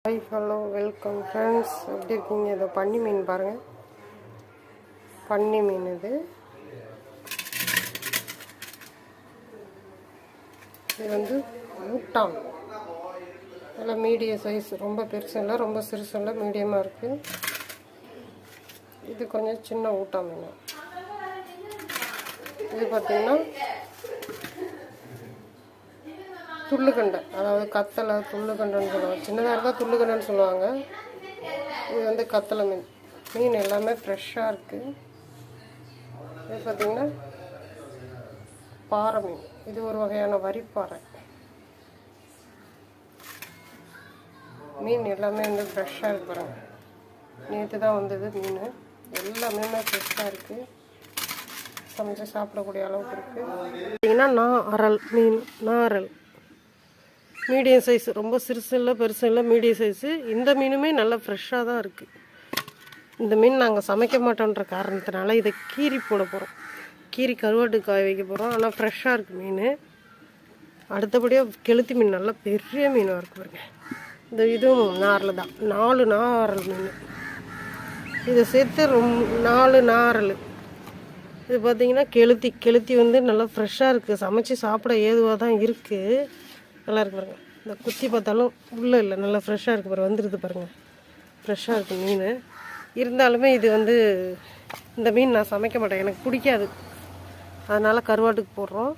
Hi hello welcome friends, எப்படி இருக்கீங்க? இதை பன்னி மீன் பாருங்கள், பன்னி மீன் இது வந்து ஊட்டான். நல்லா மீடியம் சைஸ், ரொம்ப பெருசு இல்லை ரொம்ப சிறுசு இல்லை, மீடியமாக இருக்குது. இது கொஞ்சம் சின்ன ஊட்டான் மீன். இது பார்த்திங்கன்னா துள்ளுக்கண்டை, அதாவது கத்தலை துள்ளுக்கண்டைன்னு சொல்லுவாங்க. சின்னதாக இருந்தால் துள்ளுக்கண்டைன்னு சொல்லுவாங்க. இது வந்து கத்தலை மீன். மீன் எல்லாமே ஃப்ரெஷ்ஷாக இருக்குது. இது பார்த்திங்கன்னா பாறை மீன். இது ஒரு வகையான வரிப்பாறை மீன். எல்லாமே வந்து ஃப்ரெஷ்ஷாக இருக்கு பாருங்கள். நேற்று தான் வந்தது மீன். எல்லாமே ஃப்ரெஷ்ஷாக இருக்குது. சமைச்சு சாப்பிடக்கூடிய அளவுக்கு இருக்குது. பார்த்திங்கன்னா நாரல் மீன். நாரல் மீடியம் சைஸ், ரொம்ப சிறுசு இல்லை பெருசு இல்லை, மீடியம் சைஸு. இந்த மீனுமே நல்லா ஃப்ரெஷ்ஷாக தான் இருக்குது. இந்த மீன் நாங்கள் சமைக்க மாட்டோன்ற காரணத்தினால இதை கீரி போட போகிறோம். கீரி கருவாட்டு காய வைக்க போகிறோம். ஆனால் ஃப்ரெஷ்ஷாக இருக்குது மீன். அடுத்தபடியாக கெளுத்தி மீன் நல்லா பெரிய மீனாக இருக்குது பாருங்க. இந்த இதுவும் நாரில் தான், 4 நாரல் மீன். இதை சேர்த்து 4 நாரல். இது பார்த்திங்கன்னா கெளுத்தி வந்து நல்லா ஃப்ரெஷ்ஷாக இருக்குது. சமைச்சு சாப்பிட ஏதுவாக தான் இருக்குது. நல்லா இருக்கு பாருங்கள். இந்த குத்தி பார்த்தாலும் உள்ளே இல்லை, நல்லா ஃப்ரெஷ்ஷாக இருக்குது பாருங்கள். வந்துடுது பாருங்கள், ஃப்ரெஷ்ஷாக இருக்குது மீன். இருந்தாலுமே இது வந்து இந்த மீன் நான் சமைக்க மாட்டேன், எனக்கு பிடிக்காது. அதனால் கருவாட்டுக்கு போடுறோம்.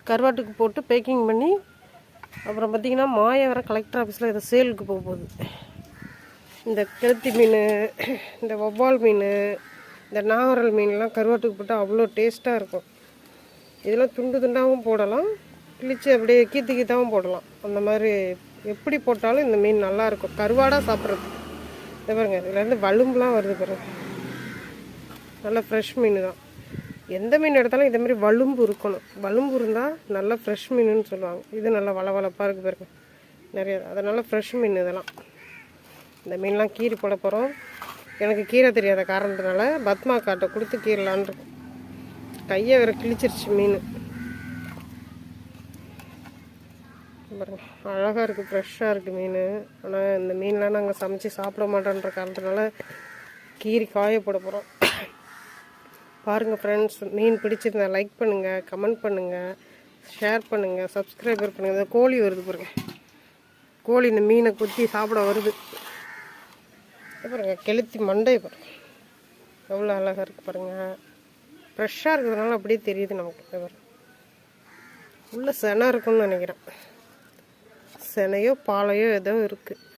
கருவாட்டுக்கு போட்டு பேக்கிங் பண்ணி அப்புறம் பார்த்திங்கன்னா மாயவரம் கலெக்டர் ஆஃபீஸில் இதை சேலுக்கு போக போகுது. இந்த கெளுத்தி மீன், இந்த வவ்வால் மீன், இந்த நாகரல் மீன்லாம் கருவாட்டுக்கு போட்டால் அவ்வளோ டேஸ்ட்டாக இருக்கும். இதெல்லாம் துண்டு துண்டாகவும் போடலாம், கிழிச்சு அப்படியே கீத்தாகவும் போடலாம். அந்த மாதிரி எப்படி போட்டாலும் இந்த மீன் நல்லாயிருக்கும் கருவாடாக சாப்பிட்றது. இதை பாருங்க, இதுலேருந்து வலும்புலாம் வருது பாருங்க. நல்லா ஃப்ரெஷ் மீன் தான். எந்த மீன் எடுத்தாலும் இதே மாதிரி வலும்பு இருக்கணும். வலும்பு இருந்தால் நல்லா ஃப்ரெஷ் மீனுன்னு சொல்லுவாங்க. இது நல்லா வளவளப்பாக இருக்குது பாருங்க நிறைய. அதனால் ஃப்ரெஷ் மீன் இதெல்லாம். இந்த மீன்லாம் கீரி போட போகிறோம். எனக்கு கீரை தெரியாத காரணத்தினால பத்மா காட்டை கொடுத்து கீரலான் இருக்கும். கையை வேறு கிழிச்சிருச்சு மீன் பாருங்க. அழகாக இருக்குது, ஃப்ரெஷ்ஷாக இருக்குது மீன். ஆனால் இந்த மீன்லாம் நாங்கள் சமைச்சு சாப்பிட மாட்டோன்ற காரணத்தினால கீரி காய போட போகிறோம். பாருங்கள் ஃப்ரெண்ட்ஸ், மீன் பிடிச்சிருந்தா லைக் பண்ணுங்கள், கமெண்ட் பண்ணுங்கள், ஷேர் பண்ணுங்கள், சப்ஸ்கிரைபர் பண்ணுங்கள். இந்த கோழி வருது பாருங்க. கோழி இந்த மீனை குத்தி சாப்பிட வருது பாருங்கள். கெளுத்தி மண்டை பாருங்க, எவ்வளோ அழகாக இருக்குது பாருங்கள். ஃப்ரெஷ்ஷாக இருக்கிறதுனால அப்படியே தெரியுது நமக்கு. பாருங்க, உள்ள செனை இருக்குன்னு நினைக்கிறேன். செனையோ பாலையோ ஏதோ இருக்குது.